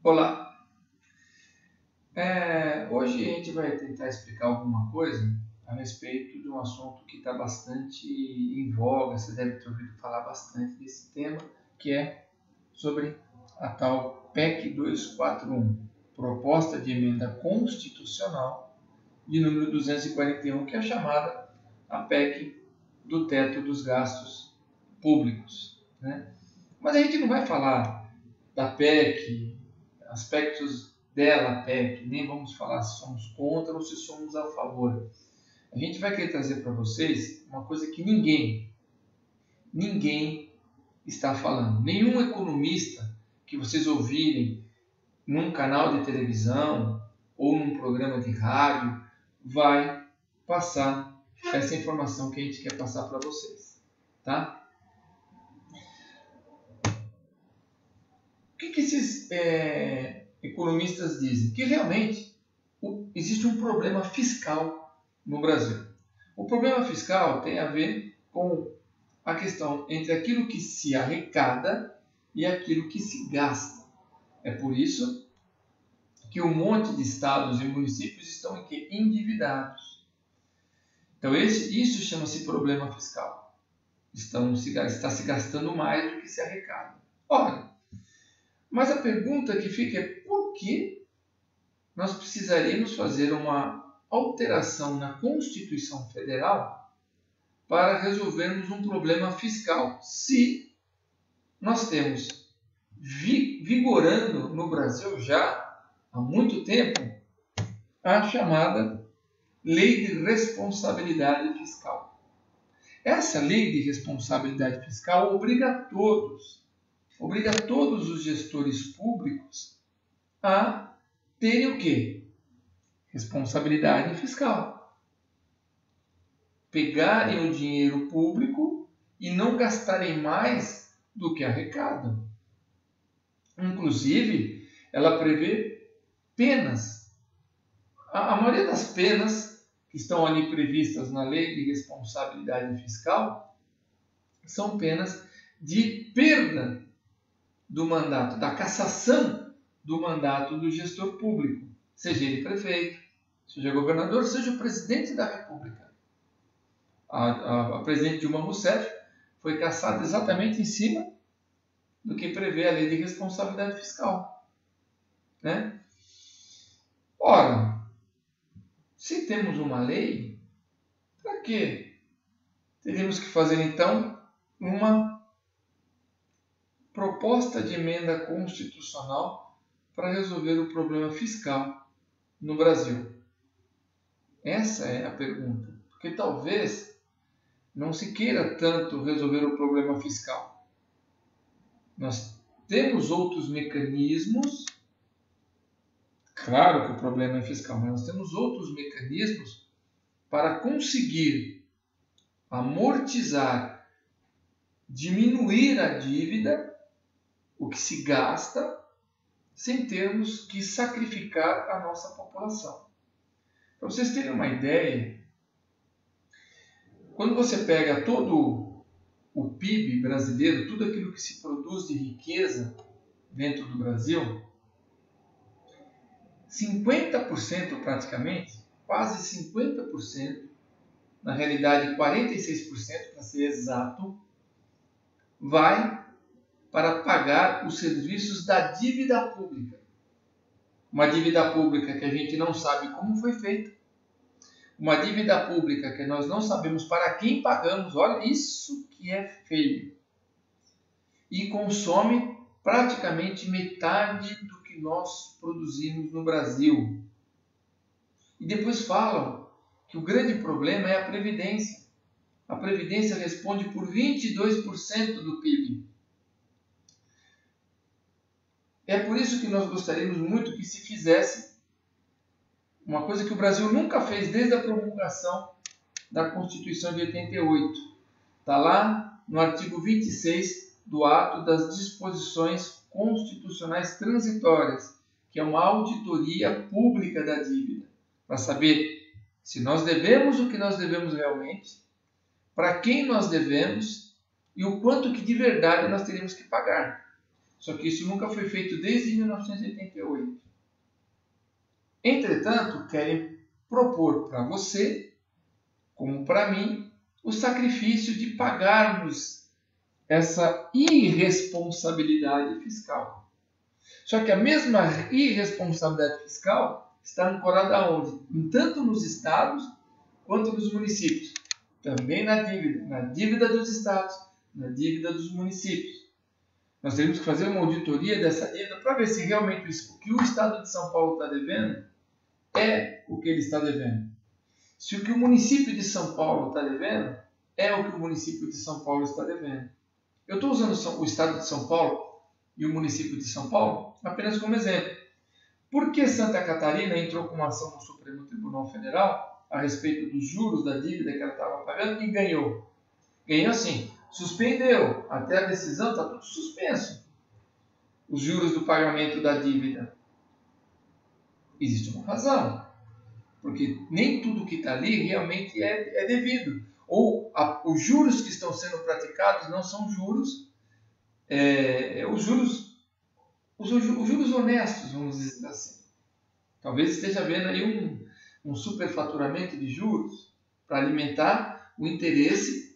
Olá! Hoje a gente vai tentar explicar alguma coisa a respeito de um assunto que está bastante em voga, você deve ter ouvido falar bastante desse tema, que é sobre a tal PEC 241, Proposta de Emenda Constitucional de número 241, que é chamada a PEC do Teto dos Gastos Públicos, né? Mas a gente não vai falar da PEC, aspectos dela, PEC, nem vamos falar se somos contra ou se somos a favor. A gente vai querer trazer para vocês uma coisa que ninguém está falando. Nenhum economista que vocês ouvirem num canal de televisão ou num programa de rádio vai passar essa informação que a gente quer passar para vocês, tá? O que esses economistas dizem? Que realmente existe um problema fiscal no Brasil. O problema fiscal tem a ver com a questão entre aquilo que se arrecada e aquilo que se gasta. É por isso que um monte de estados e municípios estão endividados. Então isso chama-se problema fiscal. Está se gastando mais do que se arrecada. Ora, mas a pergunta que fica é por que nós precisaríamos fazer uma alteração na Constituição Federal para resolvermos um problema fiscal, se nós temos vigorando no Brasil já há muito tempo a chamada Lei de Responsabilidade Fiscal. Essa Lei de Responsabilidade Fiscal obriga todos os gestores públicos a terem o quê? Responsabilidade fiscal. Pegarem o dinheiro público e não gastarem mais do que arrecadam. Inclusive, ela prevê penas. A maioria das penas que estão ali previstas na Lei de Responsabilidade Fiscal são penas de perda do mandato, da cassação do mandato do gestor público, seja ele prefeito, seja governador, seja o presidente da República. A presidente Dilma Rousseff foi cassada exatamente em cima do que prevê a Lei de Responsabilidade Fiscal, né? Ora, se temos uma lei, para quê? Teríamos que fazer então uma proposta de emenda constitucional para resolver o problema fiscal no Brasil? Essa é a pergunta. Porque talvez não se queira tanto resolver o problema fiscal. Nós temos outros mecanismos, claro que o problema é fiscal, mas nós temos outros mecanismos para conseguir amortizar, diminuir a dívida, o que se gasta, sem termos que sacrificar a nossa população. Para vocês terem uma ideia, quando você pega todo o PIB brasileiro, tudo aquilo que se produz de riqueza dentro do Brasil, 50% praticamente, quase 50%, na realidade 46% para ser exato, vai para pagar os serviços da dívida pública. Uma dívida pública que a gente não sabe como foi feita. Uma dívida pública que nós não sabemos para quem pagamos. Olha, isso que é feio. E consome praticamente metade do que nós produzimos no Brasil. E depois falam que o grande problema é a Previdência. A Previdência responde por 22% do PIB. É por isso que nós gostaríamos muito que se fizesse uma coisa que o Brasil nunca fez desde a promulgação da Constituição de 88. Está lá no artigo 26 do ato das disposições constitucionais transitórias, que é uma auditoria pública da dívida, para saber se nós devemos o que nós devemos realmente, para quem nós devemos e o quanto que de verdade nós teríamos que pagar. Só que isso nunca foi feito desde 1988. Entretanto, querem propor para você, como para mim, o sacrifício de pagarmos essa irresponsabilidade fiscal. Só que a mesma irresponsabilidade fiscal está ancorada onde? Tanto nos estados quanto nos municípios. Também na dívida dos estados, na dívida dos municípios. Nós teremos que fazer uma auditoria dessa dívida para ver se realmente o que o Estado de São Paulo está devendo é o que ele está devendo. Se o que o município de São Paulo está devendo é o que o município de São Paulo está devendo. Eu estou usando o Estado de São Paulo e o município de São Paulo apenas como exemplo. Por que Santa Catarina entrou com uma ação no Supremo Tribunal Federal a respeito dos juros da dívida que ela estava pagando e ganhou? Ganhou sim. Suspendeu. Até a decisão está tudo suspenso. Os juros do pagamento da dívida. Existe uma razão. Porque nem tudo que está ali realmente é devido. Ou os juros que estão sendo praticados não são juros, os juros honestos, vamos dizer assim. Talvez esteja havendo aí um superfaturamento de juros para alimentar o interesse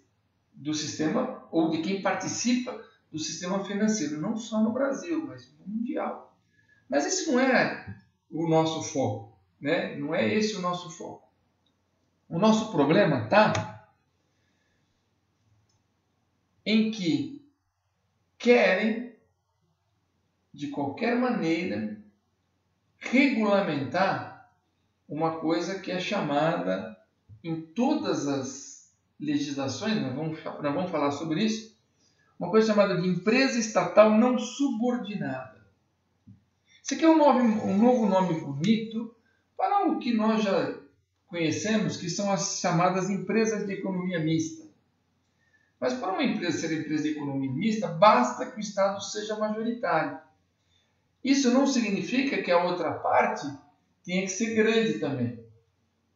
do sistema ou de quem participa do sistema financeiro, não só no Brasil, mas mundial. Mas esse não é o nosso foco, né? Não é esse o nosso foco. O nosso problema está em que querem, de qualquer maneira, regulamentar uma coisa que é chamada, em todas as legislações, nós vamos falar sobre isso, uma coisa chamada de empresa estatal não subordinada. Isso aqui é um novo nome bonito para o que nós já conhecemos, que são as chamadas empresas de economia mista. Mas para uma empresa ser empresa de economia mista, basta que o Estado seja majoritário. Isso não significa que a outra parte tenha que ser grande também.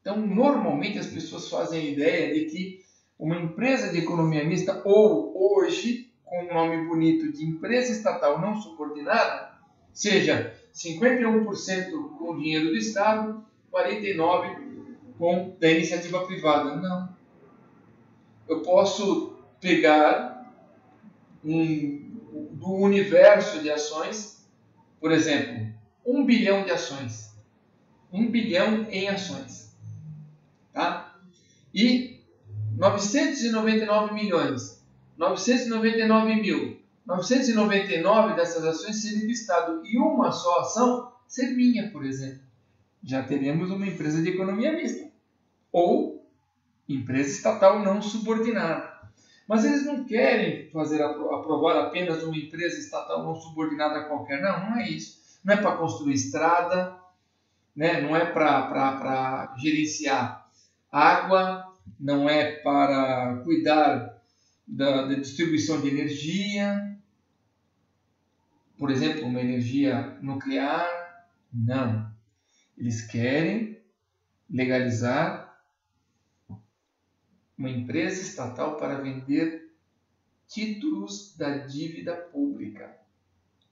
Então, normalmente as pessoas fazem a ideia de que uma empresa de economia mista, ou hoje, com o nome bonito de empresa estatal não subordinada, seja 51% com o dinheiro do Estado, 49% da iniciativa privada. Não. Eu posso pegar do universo de ações, por exemplo, 1 bilhão de ações. 1 bilhão em ações. Tá? E 999 milhões, 999 mil, 999 dessas ações serem do Estado e uma só ação ser minha, por exemplo. Já teremos uma empresa de economia mista ou empresa estatal não subordinada. Mas eles não querem aprovar apenas uma empresa estatal não subordinada qualquer. Não, não é isso. Não é para construir estrada, né? Não é para gerenciar água, não é para cuidar da distribuição de energia, por exemplo, uma energia nuclear. Não. Eles querem legalizar uma empresa estatal para vender títulos da dívida pública,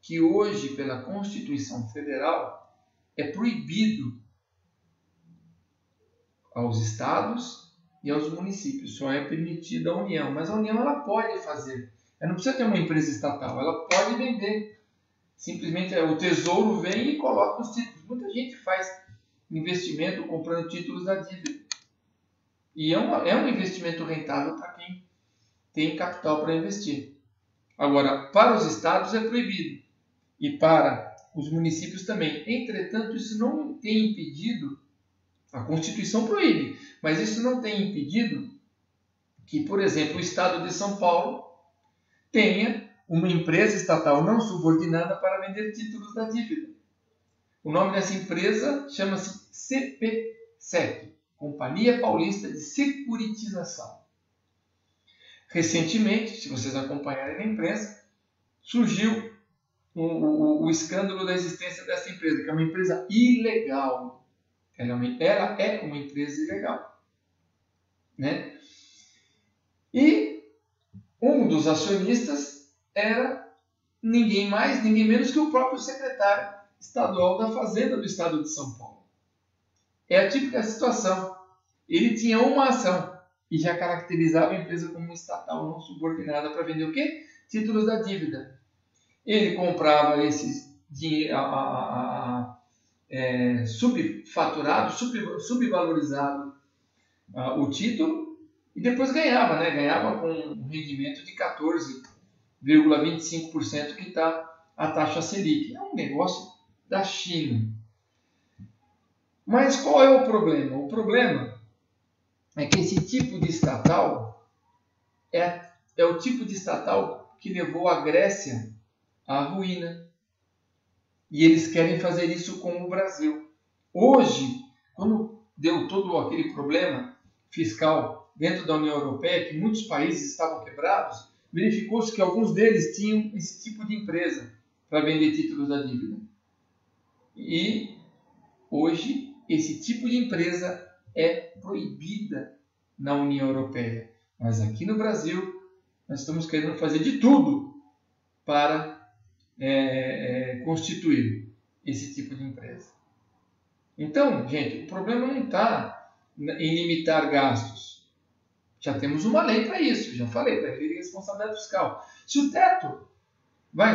que hoje, pela Constituição Federal, é proibido aos estados e aos municípios. Só é permitido à União. Mas a União ela pode fazer. Ela não precisa ter uma empresa estatal. Ela pode vender. Simplesmente o Tesouro vem e coloca os títulos. Muita gente faz investimento comprando títulos da dívida. E é um investimento rentável para quem tem capital para investir. Agora, para os estados é proibido. E para os municípios também. Entretanto, isso não tem impedido, a Constituição proíbe, mas isso não tem impedido que, por exemplo, o Estado de São Paulo tenha uma empresa estatal não subordinada para vender títulos da dívida. O nome dessa empresa chama-se CP7, Companhia Paulista de Securitização. Recentemente, se vocês acompanharem na imprensa, surgiu o escândalo da existência dessa empresa, que é uma empresa ilegal. Ela é uma empresa ilegal. Né? E um dos acionistas era ninguém mais, ninguém menos que o próprio secretário estadual da Fazenda do Estado de São Paulo. É a típica situação. Ele tinha uma ação e já caracterizava a empresa como estatal não subordinada para vender o quê? Títulos da dívida. Ele comprava esses subfaturado, subvalorizado o título e depois ganhava, né? Ganhava com um rendimento de 14,25% que está a taxa Selic. É um negócio da China. Mas qual é o problema? O problema é que esse tipo de estatal é o tipo de estatal que levou a Grécia à ruína. E eles querem fazer isso com o Brasil. Hoje, quando deu todo aquele problema fiscal dentro da União Europeia, que muitos países estavam quebrados, verificou-se que alguns deles tinham esse tipo de empresa para vender títulos da dívida. E hoje, esse tipo de empresa é proibida na União Europeia. Mas aqui no Brasil, nós estamos querendo fazer de tudo para constituir esse tipo de empresa. Então, gente, o problema não está em limitar gastos. Já temos uma lei para isso, já falei, para a lei de responsabilidade fiscal. Se o teto,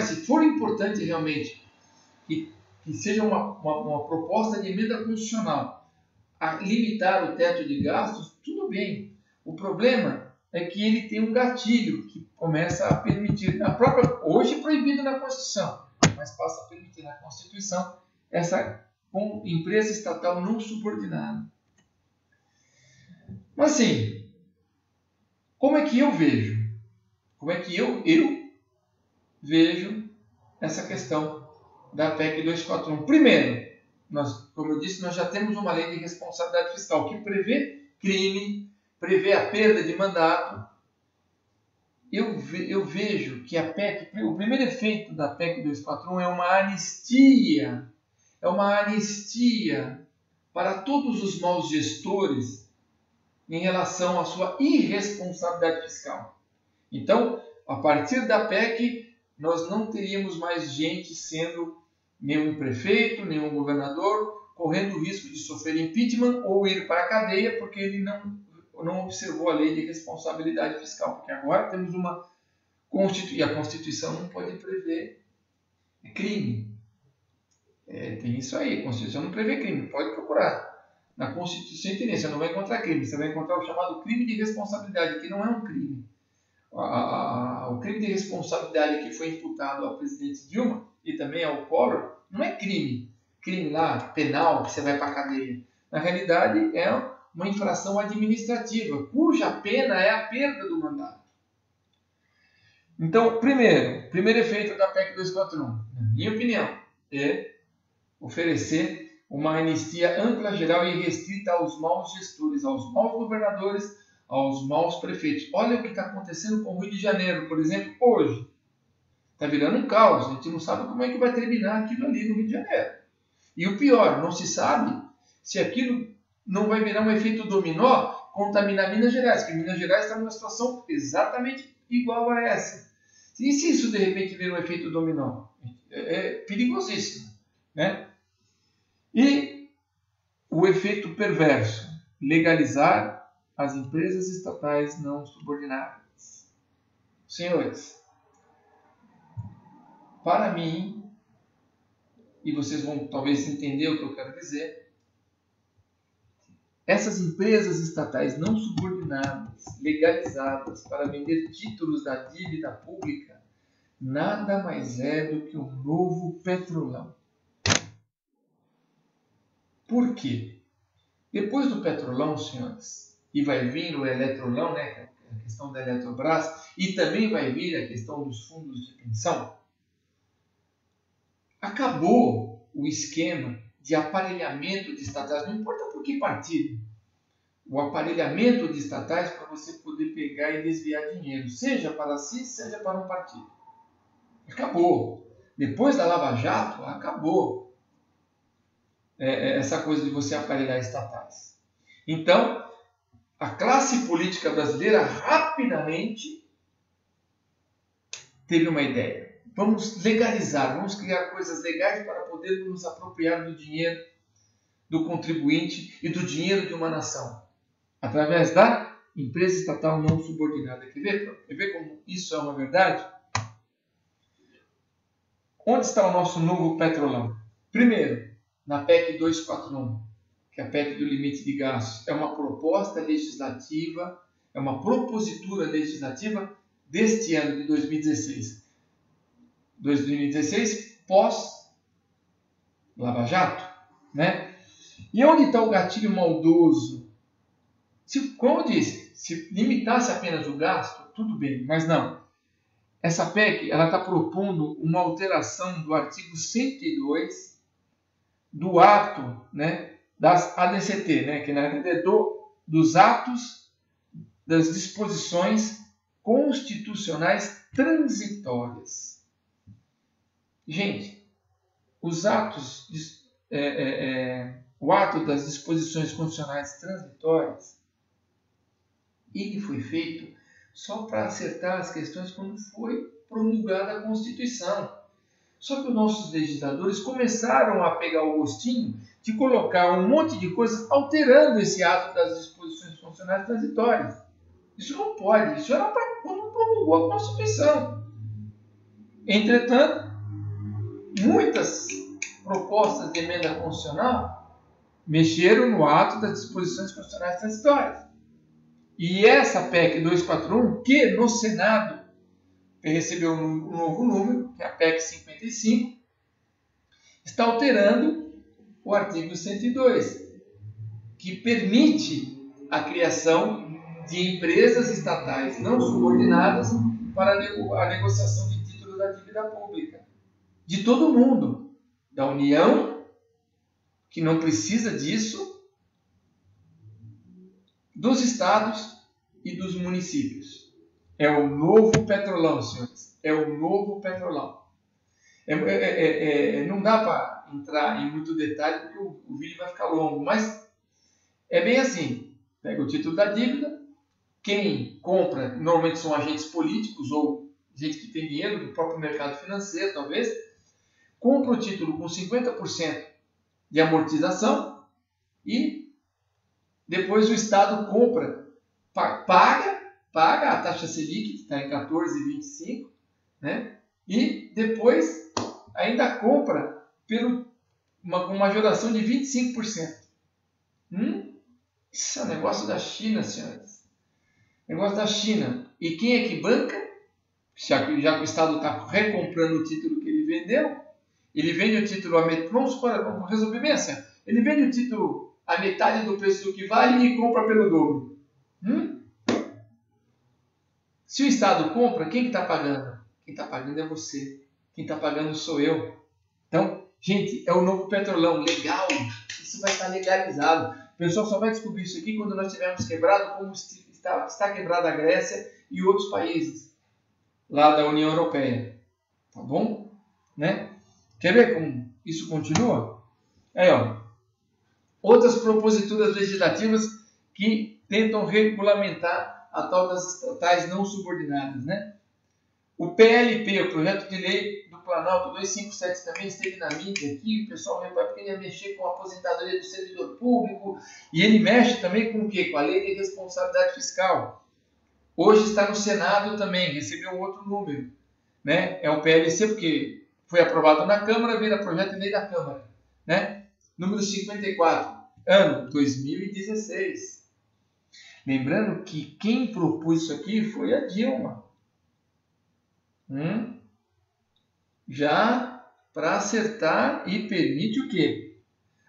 se for importante realmente que seja uma proposta de emenda constitucional a limitar o teto de gastos, tudo bem. O problema é que ele tem um gatilho que começa a permitir, hoje é proibido na Constituição, mas passa a permitir na Constituição essa empresa estatal não subordinada. Mas assim, como é que eu vejo? Como é que eu vejo essa questão da PEC 241? Primeiro, como eu disse, nós já temos uma lei de responsabilidade fiscal que prevê crime, prevê a perda de mandato. Eu vejo que a PEC, o primeiro efeito da PEC 241 é uma anistia. É uma anistia para todos os maus gestores em relação à sua irresponsabilidade fiscal. Então, a partir da PEC, nós não teríamos mais gente sendo nenhum prefeito, nenhum governador, correndo o risco de sofrer impeachment ou ir para a cadeia porque ele não observou a lei de responsabilidade fiscal. Porque agora temos uma Constituição, e a Constituição não pode prever crime. Tem isso aí, a Constituição não prevê crime, pode procurar. Na Constituição tem isso, você não vai encontrar crime, você vai encontrar o chamado crime de responsabilidade, que não é um crime. O crime de responsabilidade que foi imputado ao presidente Dilma e também ao Collor não é crime lá, penal, que você vai para a cadeia. Na realidade, é uma infração administrativa, cuja pena é a perda do mandato. Então, primeiro efeito da PEC 241, na minha opinião, é oferecer uma anistia ampla, geral e restrita aos maus gestores, aos maus governadores, aos maus prefeitos. Olha o que está acontecendo com o Rio de Janeiro, por exemplo, hoje. Está virando um caos, a gente não sabe como é que vai terminar aquilo ali no Rio de Janeiro. E o pior, não se sabe se aquilo não vai virar um efeito dominó, contaminar Minas Gerais, porque Minas Gerais está numa situação exatamente igual a essa. E se isso de repente virar um efeito dominó? É perigosíssimo, né? E o efeito perverso, legalizar as empresas estatais não subordinadas. Senhores, para mim, e vocês vão talvez entender o que eu quero dizer, essas empresas estatais não subordinadas, legalizadas para vender títulos da dívida pública, nada mais é do que um novo Petrolão. Por quê? Depois do Petrolão, senhores, e vai vir o Eletrolão, né, que é a questão da Eletrobras, e também vai vir a questão dos fundos de pensão, acabou o esquema de aparelhamento de estatais, não importa por que partido, o aparelhamento de estatais para você poder pegar e desviar dinheiro, seja para si, seja para um partido. Acabou. Depois da Lava Jato, acabou essa coisa de você aparelhar estatais. Então, a classe política brasileira rapidamente teve uma ideia. vamos legalizar, vamos criar coisas legais para poder nos apropriar do dinheiro do contribuinte e do dinheiro de uma nação, através da empresa estatal não subordinada. Quer ver como isso é uma verdade? Onde está o nosso novo petrolão? Primeiro, na PEC 241, que é a PEC do limite de gastos. É uma proposta legislativa, é uma propositura legislativa deste ano de 2016. 2016 pós-Lava Jato, né? E onde está o gatilho maldoso? Como eu disse, se limitasse apenas o gasto, tudo bem, mas não. Essa PEC está propondo uma alteração do artigo 102 do ato, né, das ADCT, né, que na verdade é dos atos das disposições constitucionais transitórias. Gente, os atos, o ato das disposições constitucionais transitórias, ele foi feito só para acertar as questões quando foi promulgada a Constituição. Só que os nossos legisladores começaram a pegar o gostinho de colocar um monte de coisas alterando esse ato das disposições constitucionais transitórias. Isso não pode, isso era para quando promulgou a Constituição. Entretanto, muitas propostas de emenda constitucional mexeram no ato das disposições constitucionais transitórias. E essa PEC 241, que no Senado recebeu um novo número, que é a PEC 55, está alterando o artigo 102, que permite a criação de empresas estatais não subordinadas para a negociação de títulos da dívida pública. De todo mundo, da União, que não precisa disso, dos estados e dos municípios. É o novo petrolão, senhores. É o novo petrolão. Não dá para entrar em muito detalhe porque o vídeo vai ficar longo, mas é bem assim. Pega o título da dívida, quem compra normalmente são agentes políticos ou gente que tem dinheiro do próprio mercado financeiro, talvez, compra o título com 50% de amortização e depois o Estado compra, paga a taxa Selic, que está em 14,25%, né? E depois ainda compra com uma majoração de 25%. Isso é um negócio da China, senhores. Negócio da China. E quem é que banca? Já que o Estado está recomprando o título que ele vendeu, ele vende o título vamos resolver bem assim. Ele vende o título a metade do preço do que vale e compra pelo dobro. Se o Estado compra, quem está pagando? Quem está pagando é você. Quem está pagando sou eu. Então, gente, é o novo petrolão. Legal. Isso vai estar legalizado. O pessoal só vai descobrir isso aqui quando nós tivermos quebrado como está quebrada a Grécia e outros países lá da União Europeia. Tá bom? Né? Quer ver como isso continua? Aí, ó. Outras proposituras legislativas que tentam regulamentar a tal das estatais não subordinadas, né? O PLP, o Projeto de Lei do Planalto 257, também esteve na mídia aqui. O pessoal vai porque ele ia mexer com a aposentadoria do servidor público e ele mexe também com o quê? Com a Lei de Responsabilidade Fiscal. Hoje está no Senado também, recebeu um outro número, né? É o PLC porque foi aprovado na Câmara, vira Projeto de Lei da Câmara, né? Número 54, ano 2016. Lembrando que quem propôs isso aqui foi a Dilma. Já para acertar e permite o quê?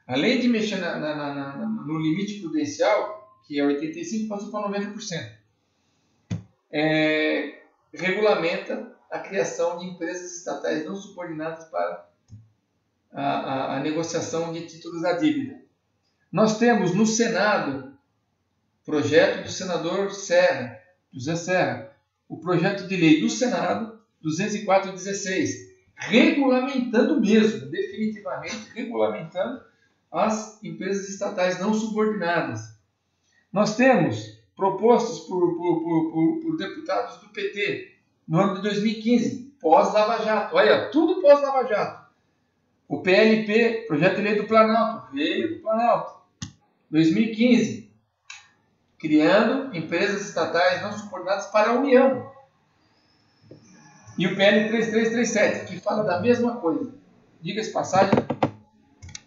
Além de mexer no limite prudencial, que é 85%, passou para 90%. Regulamenta a criação de empresas estatais não subordinadas para a negociação de títulos da dívida. Nós temos no Senado projeto do senador José Serra, o projeto de lei do Senado 204/16, regulamentando mesmo, definitivamente regulamentando as empresas estatais não subordinadas. Nós temos propostas por deputados do PT no ano de 2015, pós-Lava Jato. Olha, tudo pós-Lava Jato. O PLP, Projeto de Lei do Planalto, veio do Planalto. 2015, criando empresas estatais não subordinadas para a União. E o PL 3337, que fala da mesma coisa. Diga-se passagem,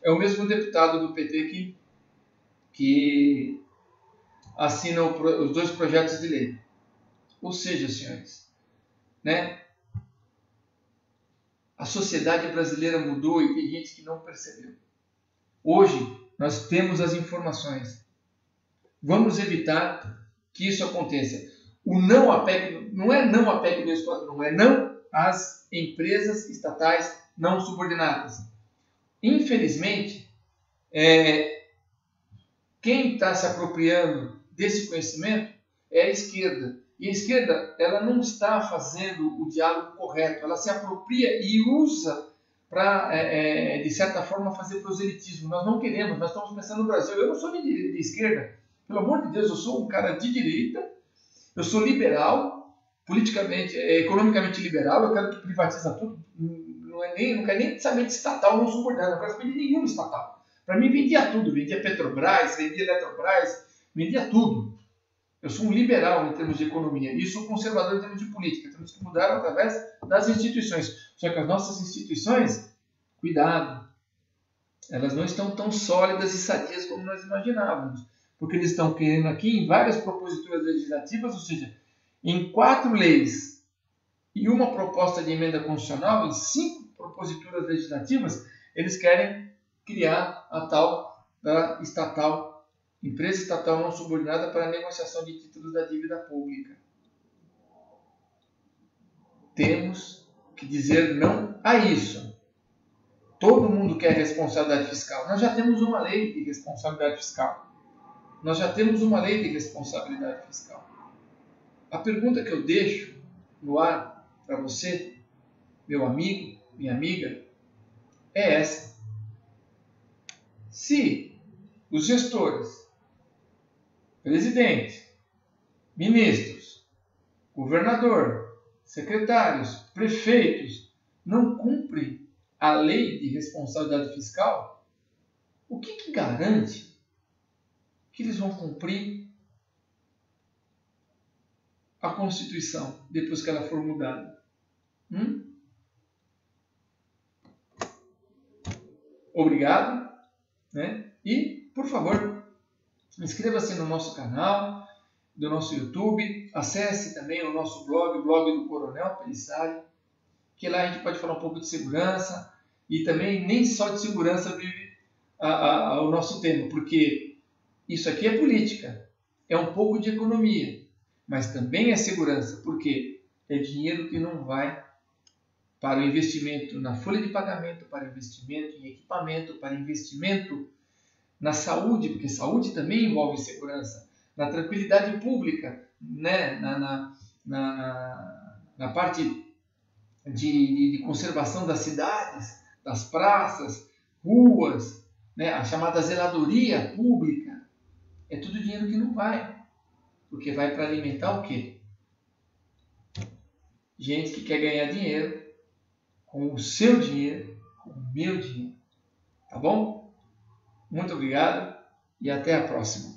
é o mesmo deputado do PT que assina os dois projetos de lei. Ou seja, senhores, né? A sociedade brasileira mudou e tem gente que não percebeu. Hoje, nós temos as informações. Vamos evitar que isso aconteça. O não à PEC, não é não à PEC 241, é não às empresas estatais não subordinadas. Infelizmente, quem está se apropriando desse conhecimento é a esquerda. E a esquerda, ela não está fazendo o diálogo correto. Ela se apropria e usa para, de certa forma, fazer proselitismo. Nós não queremos, nós estamos pensando no Brasil. Eu não sou de esquerda. Pelo amor de Deus, eu sou um cara de direita. Eu sou liberal, politicamente, economicamente liberal. Eu quero que privatiza tudo. Não quero nem saber de estatal não subordinado. Não quero saber de nenhum estatal. Para mim, vendia tudo. Vendia Petrobras, vendia Eletrobras, vendia tudo. Eu sou um liberal em termos de economia e sou conservador em termos de política. Temos que mudar através das instituições. Só que as nossas instituições, cuidado, elas não estão tão sólidas e sadias como nós imaginávamos. Porque eles estão querendo aqui, em várias proposituras legislativas, ou seja, em 4 leis e uma proposta de emenda constitucional, em 5 proposituras legislativas, eles querem criar a tal da estatal, empresa estatal não subordinada para a negociação de títulos da dívida pública. Temos que dizer não a isso. Todo mundo quer responsabilidade fiscal. Nós já temos uma lei de responsabilidade fiscal. Nós já temos uma lei de responsabilidade fiscal. A pergunta que eu deixo no ar para você, meu amigo, minha amiga, é essa. Se os gestores, presidente, ministros, governador, secretários, prefeitos não cumprem a lei de responsabilidade fiscal, o que garante que eles vão cumprir a Constituição depois que ela for mudada? Obrigado, né? E, por favor, inscreva-se no nosso canal, do nosso YouTube, acesse também o nosso blog, o blog do Coronel Pelissari, que lá a gente pode falar um pouco de segurança e também nem só de segurança vive o nosso tema, porque isso aqui é política, é um pouco de economia, mas também é segurança, porque é dinheiro que não vai para o investimento na folha de pagamento, para investimento em equipamento, para investimento na saúde, porque saúde também envolve segurança, na tranquilidade pública, né? na parte de conservação das cidades, das praças, ruas, né? A chamada zeladoria pública. É tudo dinheiro que não vai, porque vai para alimentar o quê? Gente que quer ganhar dinheiro com o seu dinheiro, com o meu dinheiro. Tá bom? Muito obrigado e até a próxima.